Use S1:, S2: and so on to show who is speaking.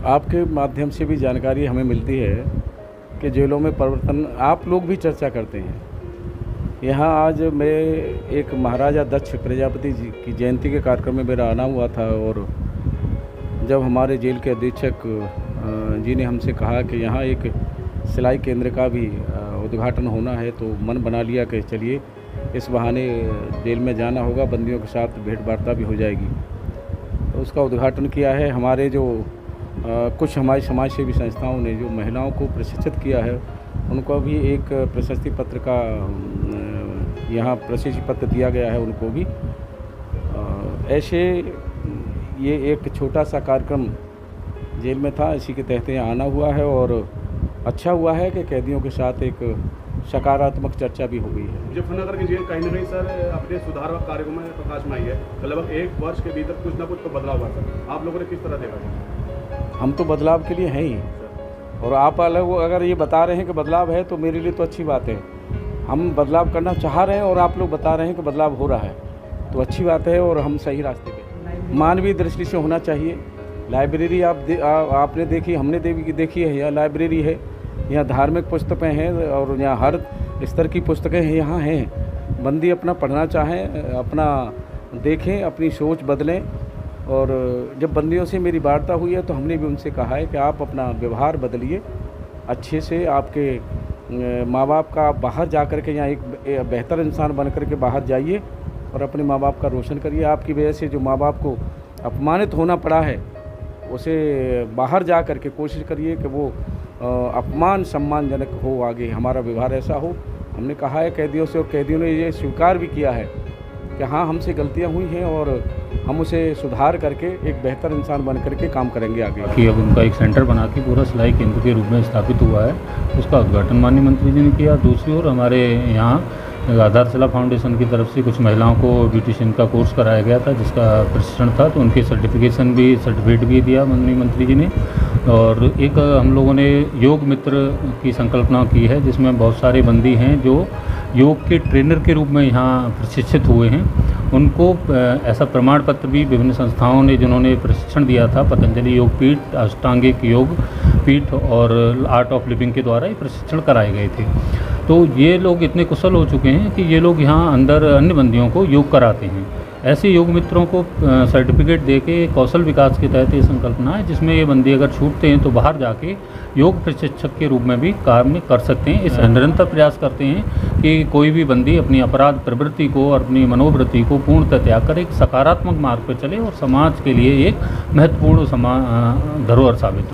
S1: आपके माध्यम से भी जानकारी हमें मिलती है कि जेलों में परिवर्तन आप लोग भी चर्चा करते हैं। यहाँ आज मैं एक महाराजा दक्ष प्रजापति जी की जयंती के कार्यक्रम में मेरा आना हुआ था और जब हमारे जेल के अधीक्षक जी ने हमसे कहा कि यहाँ एक सिलाई केंद्र का भी उद्घाटन होना है तो मन बना लिया कि चलिए इस बहाने जेल में जाना होगा, बंदियों के साथ भेंट वार्ता भी हो जाएगी। तो उसका उद्घाटन किया है। हमारे जो कुछ हमारी समाज सेवी संस्थाओं ने जो महिलाओं को प्रशिक्षित किया है उनको भी एक प्रशस्ति पत्र का यहाँ प्रशस्ति पत्र दिया गया है उनको भी। ऐसे ये एक छोटा सा कार्यक्रम जेल में था, इसी के तहत यहाँ आना हुआ है और अच्छा हुआ है कि कैदियों के साथ एक सकारात्मक चर्चा भी हो गई है।
S2: मुजफ्फरनगर की जेल कहीं ना कहीं सर अपने सुधार कार्यों में प्रकाश में आई है। लगभग 1 वर्ष के भीतर कुछ ना कुछ तो बदलाव हुआ सर, आप लोगों ने किस तरह देखा?
S1: हम तो बदलाव के लिए हैं ही, और आप अलग अगर ये बता रहे हैं कि बदलाव है तो मेरे लिए तो अच्छी बात है। हम बदलाव करना चाह रहे हैं और आप लोग बता रहे हैं कि बदलाव हो रहा है तो अच्छी बात है और हम सही रास्ते पे। मानवीय दृष्टि से होना चाहिए। लाइब्रेरी आपने देखी, हमने देखी है। यह लाइब्रेरी है, यहाँ धार्मिक पुस्तकें हैं और यहाँ हर स्तर की पुस्तकें यहाँ हैं। बंदी अपना पढ़ना चाहें, अपना देखें, अपनी सोच बदलें। और जब बंदियों से मेरी वार्ता हुई है तो हमने भी उनसे कहा है कि आप अपना व्यवहार बदलिए अच्छे से। आपके माँ बाप का बाहर जा कर के यहाँ एक बेहतर इंसान बन कर के बाहर जाइए और अपने माँ बाप का रोशन करिए। आपकी वजह से जो माँ बाप को अपमानित होना पड़ा है उसे बाहर जा कर के कोशिश करिए कि वो अपमान सम्मानजनक हो, आगे हमारा व्यवहार ऐसा हो। हमने कहा है कैदियों से और कैदियों ने ये स्वीकार भी किया है कि हाँ हमसे गलतियां हुई हैं और हम उसे सुधार करके एक बेहतर इंसान बन करके काम करेंगे आगे।
S3: कि अब उनका एक सेंटर बना के पूरा सिलाई केंद्र के रूप में स्थापित हुआ है, उसका उद्घाटन माननीय मंत्री जी ने किया। दूसरी ओर हमारे यहाँ आधारशिला फाउंडेशन की तरफ से कुछ महिलाओं को ब्यूटिशियन का कोर्स कराया गया था जिसका प्रशिक्षण था, तो उनके सर्टिफिकेट भी दिया माननीय मंत्री जी ने। और एक हम लोगों ने योग मित्र की संकल्पना की है जिसमें बहुत सारे बंदी हैं जो योग के ट्रेनर के रूप में यहाँ प्रशिक्षित हुए हैं। उनको ऐसा प्रमाण पत्र भी विभिन्न संस्थाओं ने जिन्होंने प्रशिक्षण दिया था, पतंजलि योग पीठ, अष्टांगिक योग पीठ और आर्ट ऑफ लिविंग के द्वारा ये प्रशिक्षण कराए गए थे। तो ये लोग इतने कुशल हो चुके हैं कि ये लोग यहाँ अंदर अन्य बंदियों को योग कराते हैं। ऐसे योग मित्रों को सर्टिफिकेट देके कौशल विकास के तहत ये संकल्पना है जिसमें ये बंदी अगर छूटते हैं तो बाहर जाके योग प्रशिक्षक के रूप में भी कार्य कर सकते हैं। इस निरंतर प्रयास करते हैं कि कोई भी बंदी अपनी अपराध प्रवृत्ति को और अपनी मनोवृत्ति को पूर्णतः त्याग कर एक सकारात्मक मार्ग पर चले और समाज के लिए एक महत्वपूर्ण धरोहर साबित हो।